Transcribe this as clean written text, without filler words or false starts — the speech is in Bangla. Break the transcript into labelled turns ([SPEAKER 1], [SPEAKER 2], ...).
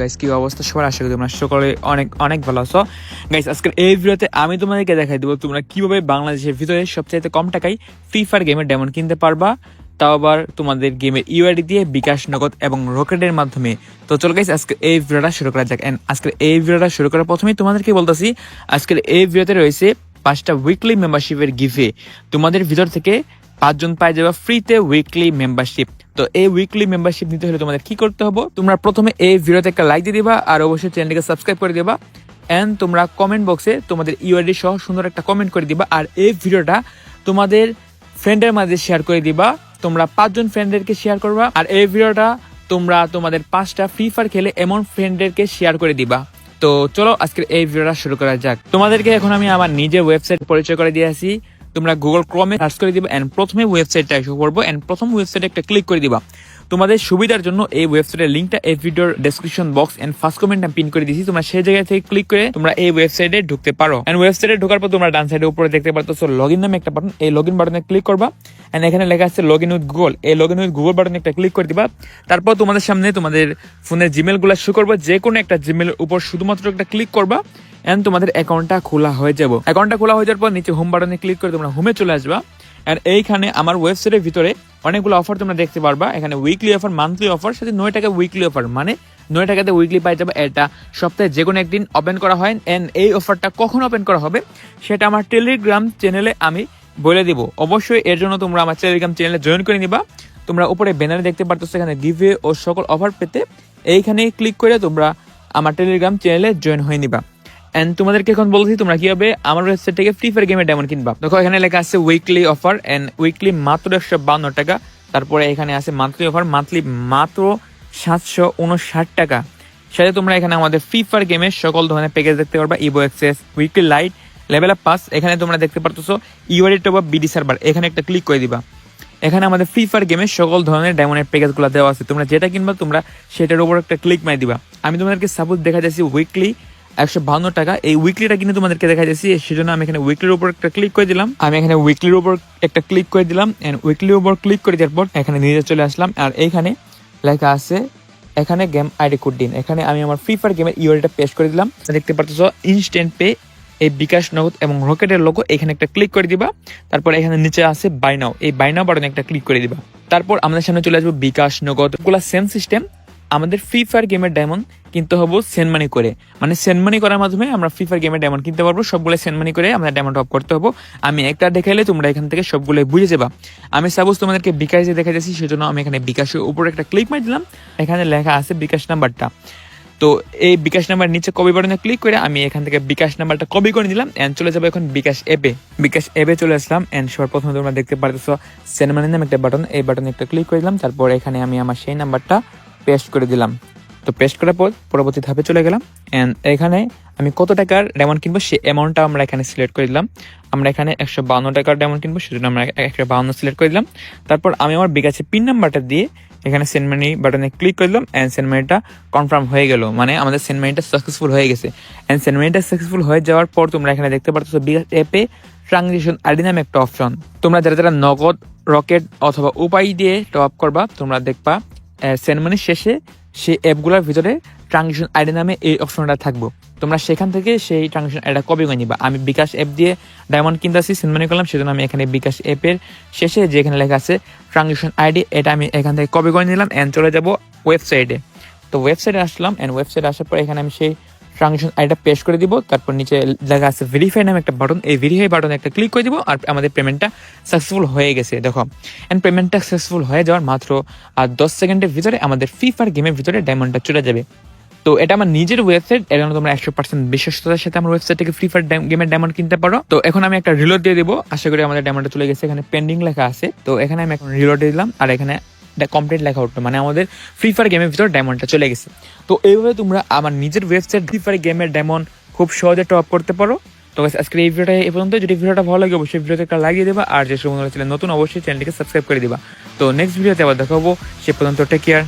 [SPEAKER 1] গাইস কি অবস্থা সবার, আশা করি তোমরা সকলে অনেক অনেক ভালো আছো। গাইস আজকের এই ভিডিওতে আমি তোমাদেরকে দেখাই দেবো তোমরা কিভাবে বাংলাদেশের ভিতরে সবচাইতে কম টাকায় ফ্রি ফায়ার গেমের ডায়মন্ড কিনতে পারবা, তাও আবার তোমাদের গেমের ইউআইডি দিয়ে বিকাশ, নগদ এবং রকেটের মাধ্যমে। তো চলো গাইস আজকে এই ভিডিওটা শুরু করা যাক। এন্ড আজকের এই ভিডিওটা শুরু করার প্রথমেই তোমাদেরকে বলতেছি, আজকের এই ভিডিওতে রয়েছে 5টা উইকলি মেম্বারশিপের গিফটে। তোমাদের ভিতর থেকে 5 জন পাই যাবে ফ্রিতে উইকলি মেম্বারশিপ। তো এই উইকলি মেম্বারশিপ নিতে হলে তোমাদের কি করতে হবে, তোমরা প্রথমে এই ভিডিওতে একটা লাইক দিয়ে দিবা আর অবশ্যই চ্যানেলটিকে সাবস্ক্রাইব করে দিবা। এন্ড তোমরা কমেন্ট বক্সে তোমাদের ইউআইডি সহ সুন্দর একটা কমেন্ট করে দিবা আর এই ভিডিওটা তোমাদের ফ্রেন্ডের মাঝে শেয়ার করে দিবা। তোমরা 5 জন ফ্রেন্ডদেরকে শেয়ার করবা আর এই ভিডিওটা তোমরা তোমাদের 5টা ফ্রি ফায়ার খেলে এমন ফ্রেন্ডদেরকে শেয়ার করে দিবা। তো চলো আজকের এই ভিডিওটা শুরু করা যাক। তোমাদেরকে এখন আমি আমার নিজের ওয়েবসাইট পরিচয় করে দিয়ে আসি। তোমরা গুগল ক্রোমে সার্চ করে দিবা এন্ড প্রথমে ওয়েবসাইটটা এসে পড়বো এন্ড প্রথম ওয়েবসাইটে একটা ক্লিক করে দিবা। তোমাদের সুবিধার জন্য এই ওয়েবসাইটের লিঙ্কটা এই ভিডিওর ডেসক্রিপশন বক্স এন্ড ফার্স্ট কমেন্টে পিন করে দিয়েছি। তোমরা সেই জায়গা থেকে ক্লিক করে তোমরা এই ওয়েবসাইটে ঢুকতে পারো। এন্ড ওয়েবসাইটে ঢোকার পর তোমরা ডান সাইডে উপরে দেখতে পারতেছো লগইন নামে একটা বাটন, এই লগইন বাটনে ক্লিক করবা এন্ড এখানে লেখা আছে লগইন উইথ গুগল, এই লগইন উইথ গুগল বাটনে একটা ক্লিক করে দিবা। তারপর তোমাদের সামনে তোমাদের ফোনের জিমেল গুলা শো করবে, যে কোনো একটা জিমেলের উপর শুধুমাত্র একটা ক্লিক করবা এন্ড তোমাদের অ্যাকাউন্টটা খোলা হয়ে যাবে। অ্যাকাউন্টটা খোলা হয়ে যাওয়ার পর নিচে হোম বাটনে ক্লিক করে তোমরা হোমে চলে আসবা। আর এইখানে আমার ওয়েবসাইটের ভিতরে অনেকগুলো অফার তোমরা দেখতে পারবা। এখানে উইকলি অফার, মান্থলি অফার, সাথে 9 টাকা উইকলি অফার, মানে 9 টাকাতে উইকলি পাই যাবে। এটা সপ্তাহে যে কোনো একদিন ওপেন করা হয় এন্ড এই অফারটা কখন ওপেন করা হবে সেটা আমার টেলিগ্রাম চ্যানেলে আমি বলে দিব। অবশ্যই এর জন্য তোমরা আমার টেলিগ্রাম চ্যানেলে জয়েন করে নিবা। তোমরা উপরে ব্যানারে দেখতে পারতেছো এখানে গিভওয়ে ও সকল অফার পেতে এইখানে ক্লিক করে তোমরা আমার টেলিগ্রাম চ্যানেলে জয়েন হয়ে নিবা। এন্ড তোমাদেরকে এখন বলছি তোমরা কিভাবে আমার ওয়েবসাইট থেকে ফ্রি ফায়ার গেমের ডায়মন্ড কিনবা। দেখো এখানে লেখা আছে উইকলি অফার এন্ড উইকলি মাত্র 152 টাকা। তারপরে এখানে আছে মান্থলি অফার, মান্থলি মাত্র 759 টাকা। সাথে তোমরা এখানে আমাদের ফ্রি ফায়ার গেমের সকল ধরনের প্যাকেজ দেখতে পারবা, evo access, weekly lite, level up pass. এখানে তোমরা দেখতে পারতেছো UID top up, BD server, এখানে একটা ক্লিক করে দিবা। এখানে আমাদের ফ্রি ফায়ার গেমের সকল ধরনের ডায়মন্ডের প্যাকেজগুলো দেওয়া আছে, তোমরা যেটা কিনবা তোমরা সেটার উপর একটা ক্লিক মারি দিবা। আমি তোমাদেরকে সাপোজ দেখা যাচ্ছি উইকলি 152 টাকা, এই উইকলিটা কিনে তোমাদেরকে দেখা যাচ্ছে, সেজন্য আমি এখানে উইকলির উপর একটা ক্লিক করে দিলাম। আমি এখানে উইকলির উপর একটা ক্লিক করে দিলাম এন্ড উইকলির উপর ক্লিক করে দেওয়ার পর এখানে নিজে চলে আসলাম আর এইখানে লেখা আছে এখানে গেম আইডি কোড দিন। এখানে আমি আমার ফ্রি ফায়ার গেমের ইউআইডিটা পেস্ট করে দিলাম। দেখতে পারতেছো ইনস্ট্যান্ট পে, এই বিকাশ, নগদ এবং রকেটের লোগো, এখানে একটা ক্লিক করে দিবা। তারপর এখানে নিচে আছে বাই নাও, এই বাই নাও বাটনে একটা ক্লিক করে দিবা। তারপর আমাদের সামনে চলে আসবে বিকাশ, নগদ, ওগুলা সেম সিস্টেম। আমাদের ফ্রি ফায়ার গেমের ডায়মন্ড কিনতে হবে সেন্ড মানি করে, মানে সেন্ড মানি করার মাধ্যমে আমরা ফ্রি ফায়ার গেমের ডায়মন্ড কিনতে পারবো। সবগুলো সেন্ড মানি করে আমাদের ডায়মন্ড অফ করতে হবে। আমি একটা দেখাইলে তোমরা এখান থেকে সবগুলো বুঝে যাবা। আমি সাপোজ তোমাদেরকে বিকাশে দেখা যাচ্ছি, সেজন্য আমি এখানে বিকাশের উপরে একটা ক্লিক মারি দিলাম। এখানে লেখা আছে বিকাশ নাম্বারটা, তো এই বিকাশ নাম্বার নিচে কপি বাটনে ক্লিক করে আমি এখান থেকে বিকাশ নাম্বারটা কপি করে নিলাম এন্ড চলে যাবো এখন বিকাশ অ্যাপে। বিকাশ অ্যাপে চলে আসলাম এন্ড সবার প্রথমে তোমরা দেখতে পারতেছো সেন্ড মানি নামে একটা বাটন, এই বাটনে একটা ক্লিক করে দিলাম। তারপর এখানে আমি আমার সেই নাম্বারটা পেস্ট করে দিলাম। তো পেস্ট করার পর পরবর্তী ধাপে চলে গেলাম এন্ড এখানে আমি কত টাকার ডায়মন্ড কিনবো সেই অ্যামাউন্টটা আমরা এখানে সিলেক্ট করে দিলাম। আমরা এখানে 152 টাকার ডায়মন্ড কিনবো, সেজন্য আমরা 152 সিলেক্ট করে দিলাম। তারপর আমি আমার বিকাশের পিন নাম্বারটা দিয়ে এখানে সেন্ড মানি বাটনে ক্লিক করে দিলাম এন্ড সেন্ড মানিটা কনফার্ম হয়ে গেল, মানে আমাদের সেন্ড মানিটা সাকসেসফুল হয়ে গেছে। এন্ড সেন্ড মানিটা সাকসেসফুল হয়ে যাওয়ার পর তোমরা এখানে দেখতে পাচ্ছ বিকাশ অ্যাপে ট্রানজেকশন আইডি নামে একটা অপশন। তোমরা যারা যারা নগদ, রকেট অথবা উপায় দিয়ে টপ আপ করবা, তোমরা দেখবা সেন্ড মানির শেষে সেই অ্যাপগুলোর ভিতরে ট্রানজেকশন আইডি নামে এই অপশনটা থাকবো। তোমরা সেখান থেকে সেই ট্রানজেকশন আইডিটা কপি করে নিবা। আমি বিকাশ অ্যাপ দিয়ে ডায়মন্ড কিনতেছি, সেন্ড মানি করলাম, সেজন্য আমি এখানে বিকাশ অ্যাপের শেষে যেখানে লেখা আছে ট্রানজেকশন আইডি, এটা আমি এখান থেকে কপি করে নিলাম এন্ড চলে যাব ওয়েবসাইটে। তো ওয়েবসাইটে আসলাম এন্ড ওয়েবসাইটে আসার পর এখানে আমি সেই ট্রানজেকশন আইডিটা পেস্ট করে দিব। তারপর নিচে লেখা আছে ভেরিফাই নামে একটা বাটন, এই ভেরিফাই বাটনে একটা ক্লিক করে দিব আর আমাদের পেমেন্টটা সাকসেসফুল হয়ে গেছে। দেখো এন্ড পেমেন্টটা সাকসেসফুল হয়ে যাওয়ার মাত্র 10 সেকেন্ডের ভিতরে আমাদের ফ্রি ফায়ার গেমের ভিতরে ডায়মন্ডটা চলে যাবে। তো এটা আমার নিজের ওয়েবসাইট, এর জন্য তোমরা 100% বিশ্বস্ততার সাথে আমার ওয়েবসাইট থেকে ফ্রি ফায়ার গেমের ডায়মন্ড কিনতে পারো। তো এখন আমি একটা রিলোড দিয়ে দেবো, আশা করি আমাদের ডায়মন্ডটা চলে গেছে। এখানে পেন্ডিং লেখা আছে, তো এখানে আমি এখন রিলোড দিয়ে দিলাম আর এখানে কমপ্লিট লেখা উঠলো, মানে আমাদের ফ্রি ফায়ার গেমের ভিতরে ডায়মন্ডটা চলে গেছে। তো এইভাবে তোমরা আমার নিজের ওয়েবসাইট ফ্রি ফায়ার গেমের ডায়মন্ড খুব সহজে টপ করতে পারো। তো আজকের এই ভিডিওটা এই পর্যন্ত। যদি ভিডিওটা ভালো লাগে অবশ্যই ভিডিওতে একটা লাগিয়ে দেবা আর যে সময় চ্যানেল নতুন অবশ্যই চ্যানেলটিকে সাবস্ক্রাইব করে দিবা। তো নেক্সট ভিডিওতে আবার দেখা হবো, সে পর্যন্ত টেক কেয়ার।